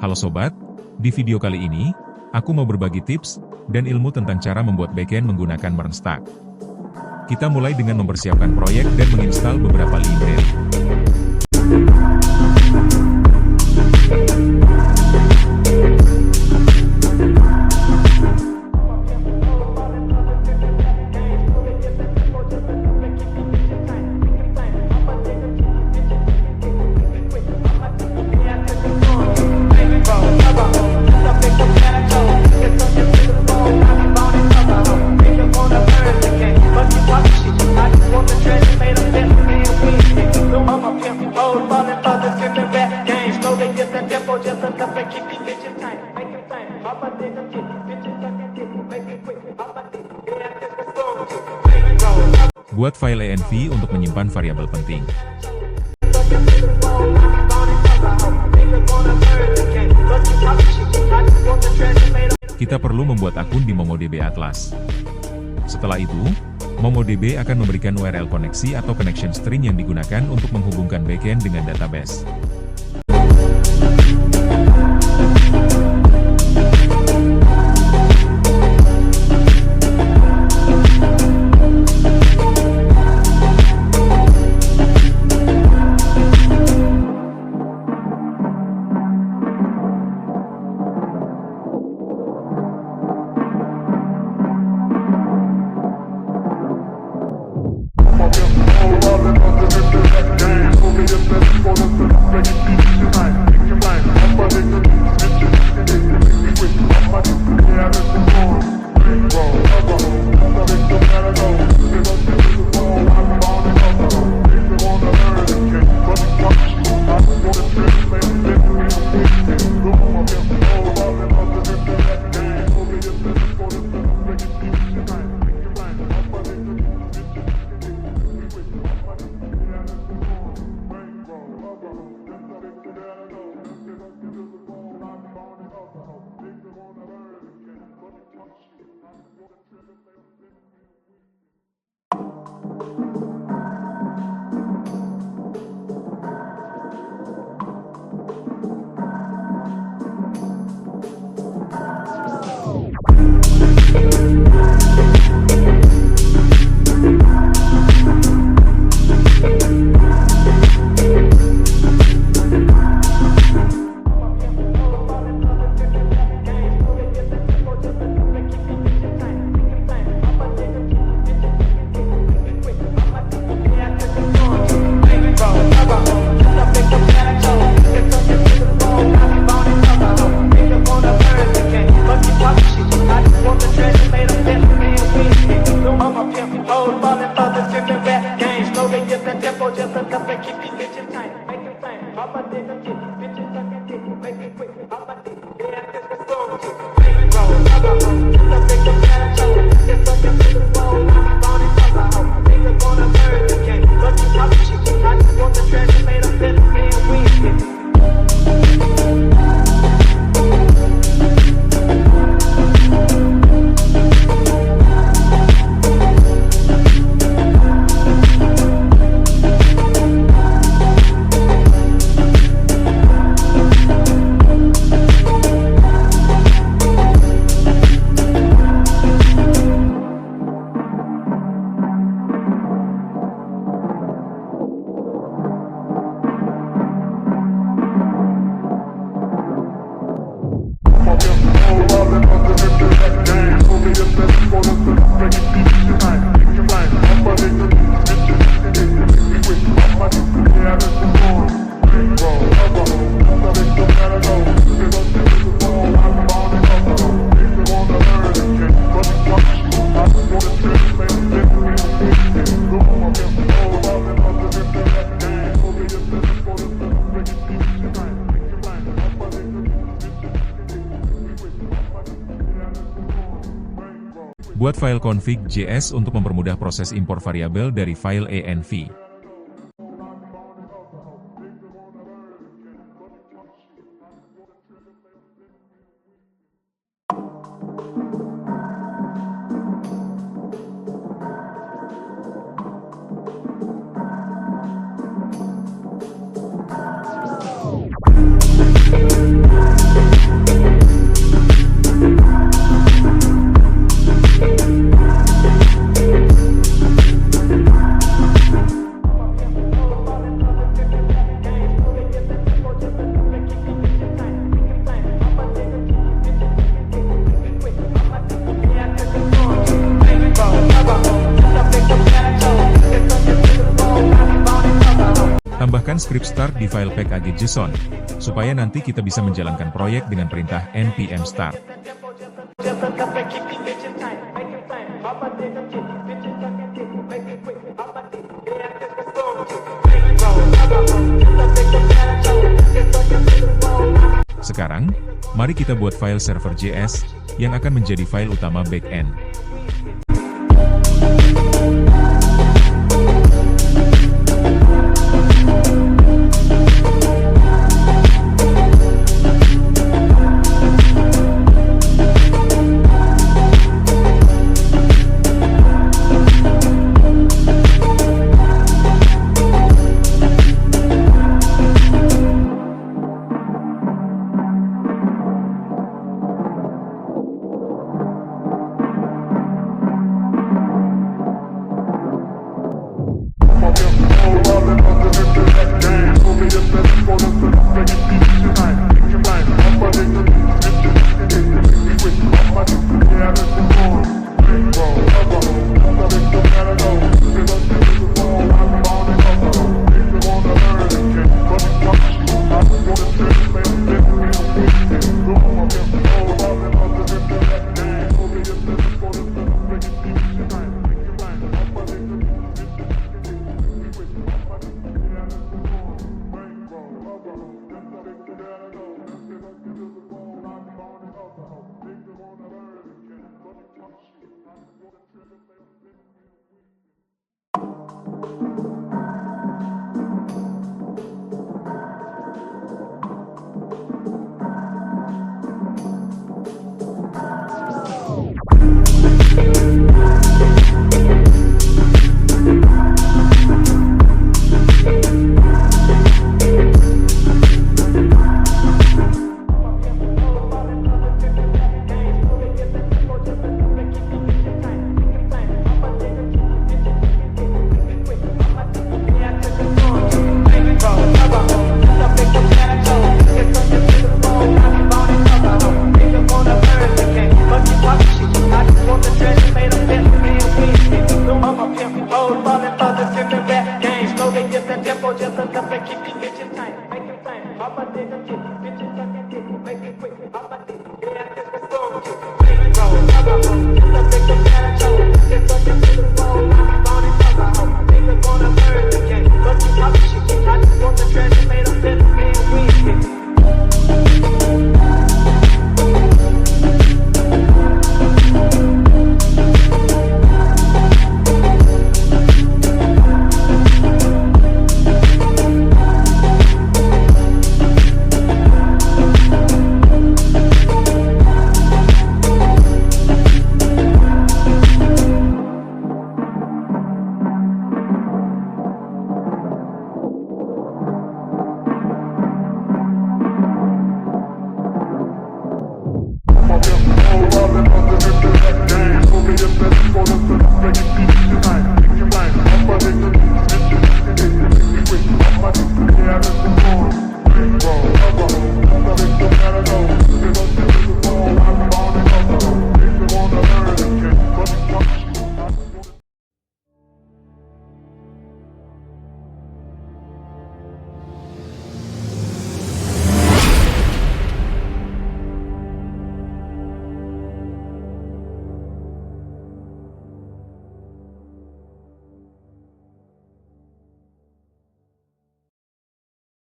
Halo sobat, di video kali ini, aku mau berbagi tips dan ilmu tentang cara membuat backend menggunakan MERN Stack. Kita mulai dengan mempersiapkan proyek dan menginstal beberapa library. Buat file env untuk menyimpan variabel penting. Kita perlu membuat akun di MongoDB Atlas. Setelah itu, MongoDB akan memberikan URL koneksi atau connection string yang digunakan untuk menghubungkan backend dengan database. Buat file config.js untuk mempermudah proses impor variabel dari file env. Tambahkan script start di file package.json, supaya nanti kita bisa menjalankan proyek dengan perintah npm start. Sekarang, mari kita buat file server.js, yang akan menjadi file utama backend. Yeah,